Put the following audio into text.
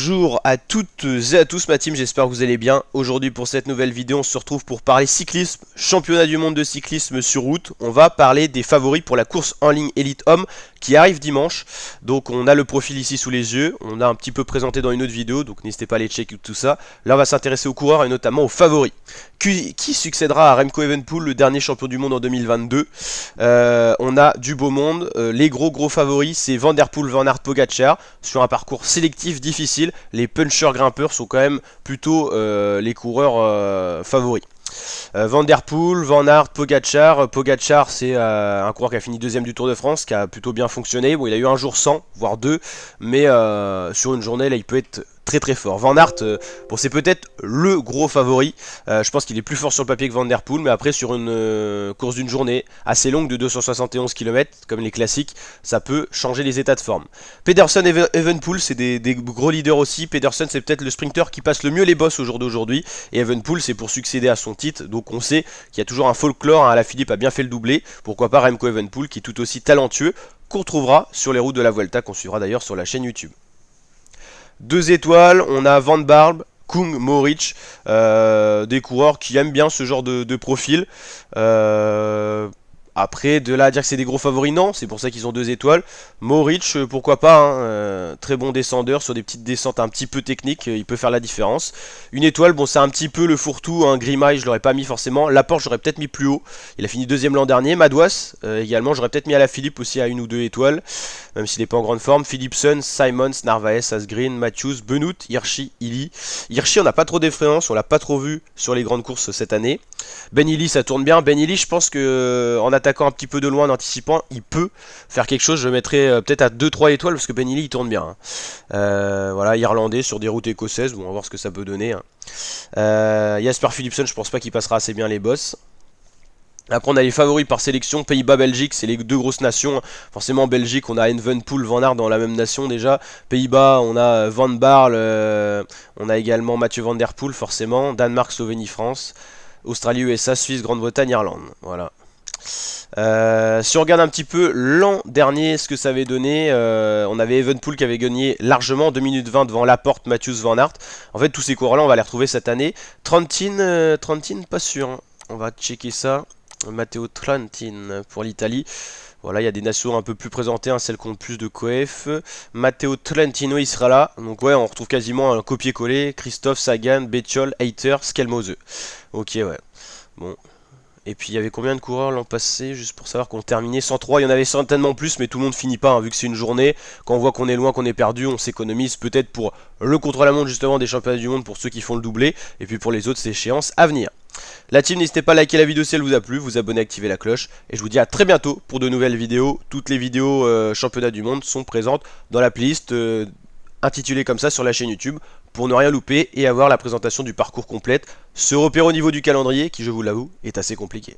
Bonjour à toutes et à tous ma team, j'espère que vous allez bien. Aujourd'hui pour cette nouvelle vidéo on se retrouve pour parler cyclisme, championnat du monde de cyclisme sur route. On va parler des favoris pour la course en ligne Elite Homme qui arrive dimanche. Donc on a le profil ici sous les yeux, on a un petit peu présenté dans une autre vidéo, donc n'hésitez pas à aller checker tout ça. Là on va s'intéresser aux coureurs et notamment aux favoris. Qui succédera à Remco Evenepoel, le dernier champion du monde en 2022? On a du beau monde, les gros favoris c'est Van Der Poel, Van Aert, Pogacar, sur un parcours sélectif difficile. Les punchers grimpeurs sont quand même plutôt les coureurs favoris. Van Der Poel, Van Aert, Pogacar. Pogacar c'est un coureur qui a fini deuxième du Tour de France, qui a plutôt bien fonctionné. Bon, il a eu un jour sans, voire deux, mais sur une journée là il peut être très fort. Van Aert, bon c'est peut-être le gros favori. Je pense qu'il est plus fort sur le papier que Van Der Poel, mais après sur une course d'une journée assez longue de 271 km, comme les classiques, ça peut changer les états de forme. Pedersen et Evenepoel, c'est des gros leaders aussi. Pedersen c'est peut-être le sprinter qui passe le mieux les bosses au jour d'aujourd'hui, et Evenepoel c'est pour succéder à son titre, donc on sait qu'il y a toujours un folklore, hein. Alaphilippe a bien fait le doublé, pourquoi pas Remco Evenepoel qui est tout aussi talentueux, qu'on retrouvera sur les routes de la Vuelta, qu'on suivra d'ailleurs sur la chaîne YouTube. 2 étoiles, on a Van Barle, Kung, Mohoric, des coureurs qui aiment bien ce genre de profil. Après, de là à dire que c'est des gros favoris, non, c'est pour ça qu'ils ont 2 étoiles. Mohoric, pourquoi pas, hein, très bon descendeur sur des petites descentes un petit peu techniques, il peut faire la différence. Une étoile, bon, c'est un petit peu le fourre-tout, hein, Grimaille, je l'aurais pas mis forcément. Laporte, j'aurais peut-être mis plus haut, il a fini deuxième l'an dernier. Madouas, également, j'aurais peut-être mis Alaphilippe aussi à 1 ou 2 étoiles, même s'il n'est pas en grande forme. Philipsen, Simons, Narvaez, Asgreen, Matthews, Benoît, Hirschi, Illy. Hirschi, on n'a pas trop d'effrayance, on l'a pas trop vu sur les grandes courses cette année. Ben Illy, ça tourne bien. Ben Illy, je pense que en attaquant un petit peu de loin, en anticipant, il peut faire quelque chose. Je le mettrais peut-être à 2-3 étoiles parce que Ben Illy il tourne bien, hein. Voilà, irlandais sur des routes écossaises, bon, on va voir ce que ça peut donner, hein. Jasper Philipsen, je pense pas qu'il passera assez bien les bosses. Après on a les favoris par sélection, Pays-Bas, Belgique, c'est les 2 grosses nations. Forcément Belgique, on a Evenepoel, Van Aert dans la même nation déjà. Pays-Bas, on a Van Barle, on a également Mathieu Van Der Poel forcément. Danemark, Slovénie, France. Australie, USA, Suisse, Grande-Bretagne, Irlande. Voilà. Si on regarde un petit peu l'an dernier, ce que ça avait donné, on avait Evenepoel qui avait gagné largement 2 minutes 20 devant Laporte, Matthews, Van Aert. En fait, tous ces coureurs-là, on va les retrouver cette année. Trentin, pas sûr, hein. On va checker ça. Matteo Trentin pour l'Italie. Voilà, il y a des nations un peu plus présentées, hein, celles qui ont le plus de coef. Matteo Trentino, il sera là. Donc ouais, on retrouve quasiment un copier-coller. Christophe, Sagan, Bettiol, Hayter, Skelmose. Ok, ouais. Bon. Et puis il y avait combien de coureurs l'an passé, juste pour savoir qu'on terminait 103, il y en avait certainement plus, mais tout le monde finit pas, hein, vu que c'est une journée. Quand on voit qu'on est loin, qu'on est perdu, on s'économise peut-être pour le contre-la-montre justement des championnats du monde pour ceux qui font le doublé, et puis pour les autres, c'est échéances à venir. La team, n'hésitez pas à liker la vidéo si elle vous a plu, vous abonner, activer la cloche, et je vous dis à très bientôt pour de nouvelles vidéos. Toutes les vidéos championnats du monde sont présentes dans la playlist intitulée comme ça sur la chaîne YouTube, pour ne rien louper et avoir la présentation du parcours complète, se repérer au niveau du calendrier qui, je vous l'avoue, est assez compliqué.